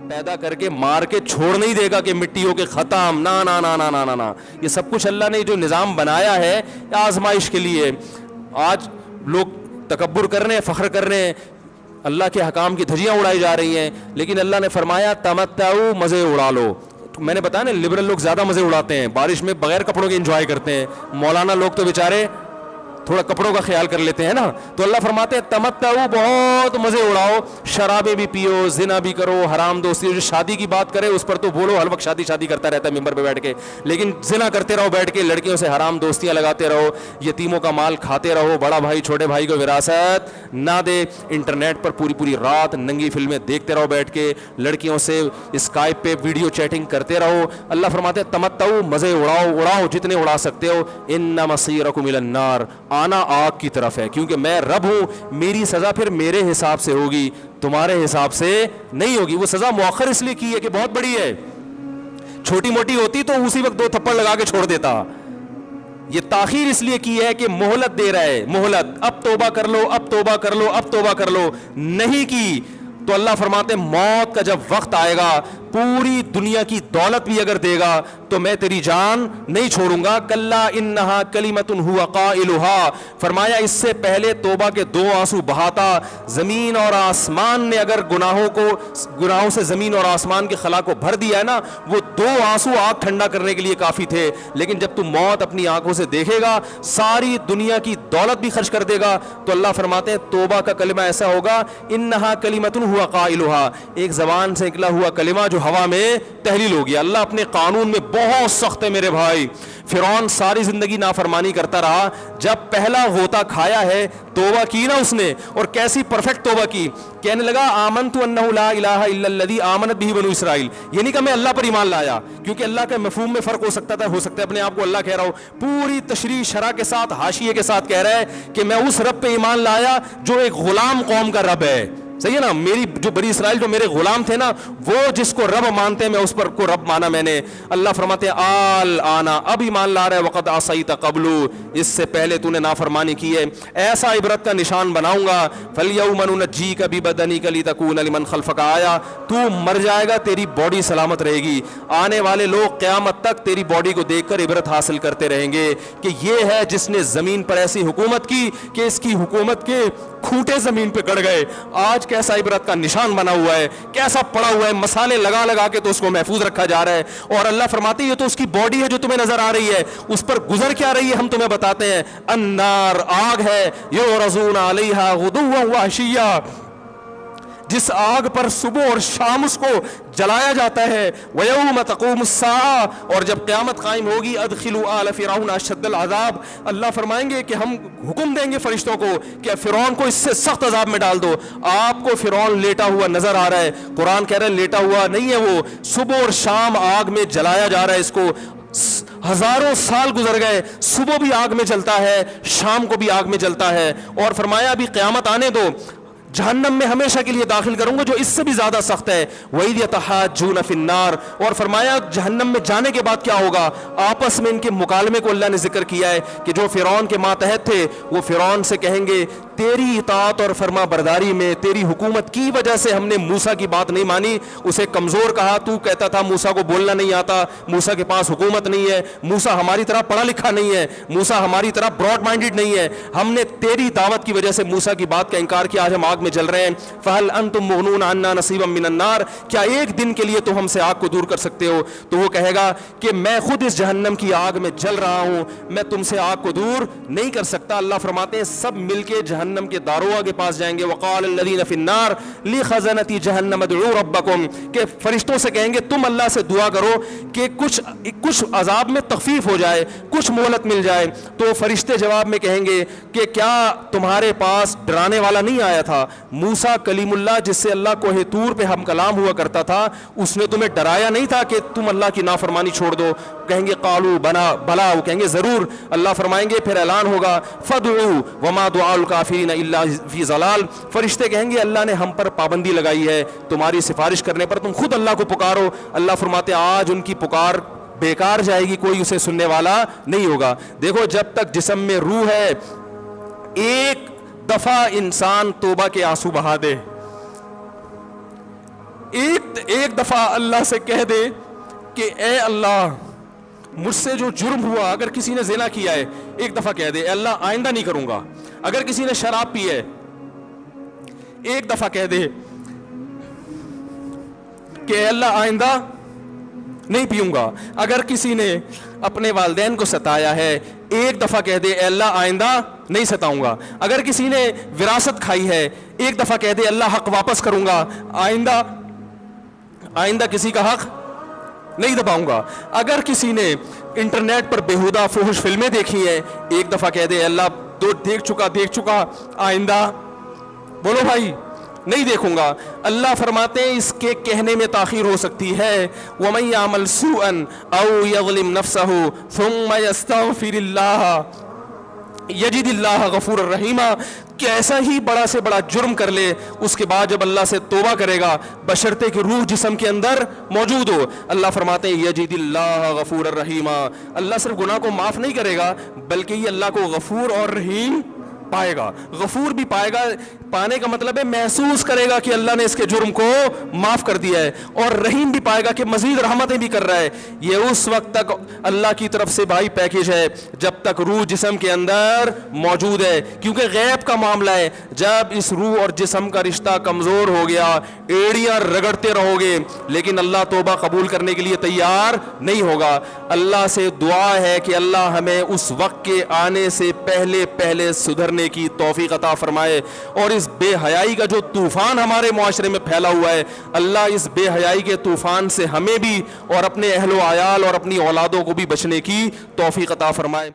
पैदा करके मार के छोड़ नहीं देगा कि मिट्टी हो के खत्म, ना ना ना ना ना ना ना। ये सब कुछ अल्लाह ने जो निज़ाम बनाया है आजमाइश के लिए। आज लोग तकब्बुर कर रहे हैं, फ़ख्र कर रहे हैं, अल्लाह के हकाम की धज्जियाँ उड़ाई जा रही हैं, लेकिन अल्लाह ने फरमाया तमत्ताऊ, मज़े उड़ा लो। तो मैंने बताया ना, लिबरल लोग ज़्यादा मज़े उड़ाते हैं, बारिश में बगैर कपड़ों के एंजॉय करते हैं। मौलाना लोग तो बेचारे थोड़ा कपड़ों का ख्याल कर लेते हैं ना। तो अल्लाह फरमाते हैं तमत्ताऊ, बहुत मजे उड़ाओ, शराबें भी पियो, जिना भी करो, हराम दोस्ती। जो शादी की बात करे उस पर तो बोलो, हर वक्त शादी शादी करता रहता है मिंबर पे बैठ के, लेकिन जिना करते रहो बैठ के, लड़कियों से हराम दोस्तियां लगाते रहो, यतीमों का माल खाते रहो, बड़ा भाई छोटे भाई को विरासत ना दे, इंटरनेट पर पूरी पूरी रात नंगी फिल्में देखते रहो बैठ के, लड़कियों से स्काइप पे वीडियो चैटिंग करते रहो। अल्लाह फरमाते हैं तमत्ताऊ, मजे उड़ाओ, उड़ाओ जितने उड़ा सकते हो। इन्ना मसीरकुम इलन नार, आना आग की तरफ है, क्योंकि मैं रब हूं, मेरी सजा फिर मेरे हिसाब से होगी, तुम्हारे हिसाब से नहीं होगी। वो सजा मुअख्खर इसलिए की है कि बहुत बड़ी है, छोटी मोटी होती तो उसी वक्त 2 थप्पड़ लगा के छोड़ देता। ये ताखीर इसलिए की है कि मोहलत दे रहा है, मोहलत, अब तौबा कर लो, अब तौबा कर लो, अब तौबा कर लो। नहीं की तो अल्लाह फरमाते मौत का जब वक्त आएगा, पूरी दुनिया की दौलत भी अगर देगा तो मैं तेरी जान नहीं छोड़ूंगा। कल्ला इन्नहा कलिमतुन हुवा काइलुहा, फरमाया इससे पहले तौबा के 2 आंसू बहाता। जमीन और आसमान ने अगर गुनाहों से जमीन और आसमान के खला को भर दिया है ना, वो 2 आंसू आग ठंडा करने के लिए काफी थे। लेकिन जब तू मौत अपनी आंखों से देखेगा, सारी दुनिया की दौलत भी खर्च कर देगा, तो अल्लाह फरमाते हैं तौबा का कलिमा ऐसा होगा, इन्नहा कलिमतुन हुवा काइलुहा, एक जबान से निकला हुआ कलिमा जो हवा में तहलील हो गया। अल्लाह अपने कानून में बहुत सख्त है मेरे भाई। फिरौन सारी जिंदगी नाफरमानी करता रहा, जब पहला गोता खाया है तौबा की ना उसने, और कैसी परफेक्ट तौबा की। कहने लगा आमनतु अन्नहु ला इलाहा इल्लल्लज़ी आमनत बिही बनु इसराइल। ये नहीं कहा मैं अल्लाह पर ईमान लाया, क्योंकि अल्लाह के मफहूम में फर्क हो सकता था, हो सकता है अपने आप को अल्लाह कह रहा हो। पूरी तशरीह शरह के साथ, हाशिये के साथ कह रहा है कि मैं उस रब पे ईमान लाया जो एक गुलाम कौम का रब है। सही है ना, मेरी जो बनी इसराइल जो मेरे गुलाम थे ना, वो जिसको रब मानते हैं मैं उस पर को रब माना मैंने। अल्लाह फरमाते हैं आल आना, अब ईमान ला रहा है, वक़द आसईत क़ब्लु, इससे पहले तूने नाफरमानी की है, ऐसा इबरत का निशान बनाऊंगा। फलयौम नुनज्जीका बिबदनिका लितकूना लिमन खल्फका आया, तू मर जाएगा तेरी बॉडी सलामत रहेगी, आने वाले लोग क़यामत तक तेरी बॉडी को देखकर इबरत हासिल करते रहेंगे कि ये है जिसने ज़मीन पर ऐसी हुकूमत की कि इसकी हुकूमत के खूंटे ज़मीन पे गड़ गए। आज कैसा इबरत का निशान बना हुआ है, कैसा पड़ा हुआ है, मसाले लगा लगा के तो उसको महफूज रखा जा रहा है। और अल्लाह फरमाते हैं ये तो उसकी बॉडी है जो तुम्हें नजर आ रही है, उस पर गुजर क्या रही है हम तुम्हें बताते हैं। अन्नार, आग है, युरज़ूना अलैहा गुदुव्वन व अशिय्या, जिस आग पर सुबह और शाम उसको जलाया जाता है। वयौम तक़ूमुस्साआ, और जब क़यामत कायम होगी, अदखिलू आल फ़िरऔन अशद्दल अज़ाब, अल्लाह फरमाएंगे कि हम हुक्म देंगे फरिश्तों को कि फ़िरौन को इससे सख्त अज़ाब में डाल दो। आपको फ़िरौन लेटा हुआ नजर आ रहा है, कुरान कह रहा है लेटा हुआ नहीं है, वो सुबह और शाम आग में जलाया जा रहा है। इसको हजारों साल गुजर गए, सुबह भी आग में जलता है, शाम को भी आग में जलता है। और फरमाया अभी क़यामत आने दो, जहन्नम में हमेशा के लिए दाखिल करूंगा जो इससे भी ज्यादा सख्त है। वही यतहाज्जून फिन्नार, और फरमाया जहन्नम में जाने के बाद क्या होगा। आपस में इनके मुकालमे को अल्लाह ने जिक्र किया है कि जो फिरौन के मातहत थे वो फिरौन से कहेंगे तेरी इताअत और फरमा बरदारी में, तेरी हुकूमत की वजह से हमने मूसा की बात नहीं मानी, उसे कमजोर कहा। तू कहता था मूसा को बोलना नहीं आता, मूसा के पास हुकूमत नहीं है, मूसा हमारी तरह पढ़ा लिखा नहीं है, मूसा हमारी तरह ब्रॉड माइंडेड नहीं है। हमने तेरी दावत की वजह से मूसा की बात का इनकार किया, आज हम आग में जल रहे हैं। फहल अंतुम मुगनून अन्ना नसीबम मिनन नार, क्या एक दिन के लिए तो हमसे आग को दूर कर सकते हो। तो वो कहेगा कि मैं खुद इस जहन्नम की आग में जल रहा हूं, मैं तुमसे आग को दूर नहीं कर सकता। अल्लाह फरमाते हैं सब मिलके जहन्नम के दारोगा के पास जाएंगे। वक़ाल लज़ीना फ़िन्नार ली ख़ज़नती जहन्नम उदऊ रब्बकुम, के फरिश्तों से कहेंगे तुम अल्लाह से दुआ करो कि कुछ अजाब में तखफीफ हो जाए, कुछ मोहलत मिल जाए। तो फरिश्ते जवाब में कहेंगे कि क्या तुम्हारे पास डराने वाला नहीं आया था, मूसा कलीमुल्लाह जिससे अल्लाह कोहे तूर पे हम कलाम हुआ करता था, उसने तुम्हें डराया नहीं था कि तुम अल्लाह की नाफरमानी छोड़ दो। कहेंगे कालू बना भला, वो कहेंगे जरूर। अल्लाह फरमाएंगे फिर ऐलान होगा फदउ वमा दुआउल काफिरीन इल्ला फी ज़लाल, फरिश्ते कहेंगे अल्लाह ने हम पर पाबंदी लगाई है तुम्हारी सिफारिश करने पर, तुम खुद अल्लाह को पुकारो। अल्लाह फरमाते आज उनकी पुकार बेकार जाएगी, कोई उसे सुनने वाला नहीं होगा। देखो जब तक जिस्म में रूह है ایک دفعہ انسان توبہ کے آنسو بہا دے, ایک دفعہ اللہ سے کہہ دے کہ اے اللہ مجھ سے جو جرم ہوا, اگر کسی نے زنا کیا ہے ایک دفعہ کہہ دے اے اللہ آئندہ نہیں کروں گا. اگر کسی نے شراب پی ہے ایک دفعہ کہہ دے کہ اے اللہ آئندہ نہیں پیوں گا. اگر کسی نے اپنے والدین کو ستایا ہے ایک دفعہ کہہ دے اے اللہ آئندہ نہیں ستاؤں گا. اگر کسی نے وراثت کھائی ہے ایک دفعہ کہہ دے اللہ حق واپس کروں گا, آئندہ کسی کا حق نہیں دباؤں گا. اگر کسی نے انٹرنیٹ پر بیہودہ فحش فلمیں دیکھی ہیں ایک دفعہ کہہ دے اللہ دیکھ چکا آئندہ بولو بھائی نہیں دیکھوں گا. اللہ فرماتے ہیں اس کے کہنے میں تاخیر ہو سکتی ہے. وَمَن يَعْمَلْ سُوءًا أَوْ يَظْلِمْ نَفْسَهُ ثُمَّ يَسْتَغْفِرِ اللَّهَ یجد اللہ غفور الرحیم. کیسا ہی بڑا سے بڑا جرم کر لے اس کے بعد جب اللہ سے توبہ کرے گا بشرطے کہ روح جسم کے اندر موجود ہو, اللہ فرماتے ہیں یجد اللہ غفور الرحیم. اللہ صرف گناہ کو معاف نہیں کرے گا بلکہ یہ اللہ کو غفور اور رحیم پائے گا. غفور بھی پائے گا, پانے کا مطلب ہے محسوس کرے گا کہ اللہ نے اس کے جرم کو معاف کر دیا ہے, اور رحیم بھی پائے گا کہ مزید رحمتیں بھی کر رہا ہے. یہ اس وقت تک اللہ کی طرف سے بھائی پیکیج ہے جب تک روح جسم کے اندر موجود ہے, کیونکہ غیب کا معاملہ ہے. جب اس روح اور جسم کا رشتہ کمزور ہو گیا ایڑیاں رگڑتے رہو گے لیکن اللہ توبہ قبول کرنے کے لیے تیار نہیں ہوگا. اللہ سے دعا ہے کہ اللہ ہمیں اس وقت کے آنے سے پہلے سدھرنے کی توفیق عطا فرمائے, اور اس بے حیائی کا جو طوفان ہمارے معاشرے میں پھیلا ہوا ہے اللہ اس بے حیائی کے طوفان سے ہمیں بھی اور اپنے اہل و عیال اور اپنی اولادوں کو بھی بچنے کی توفیق عطا فرمائے.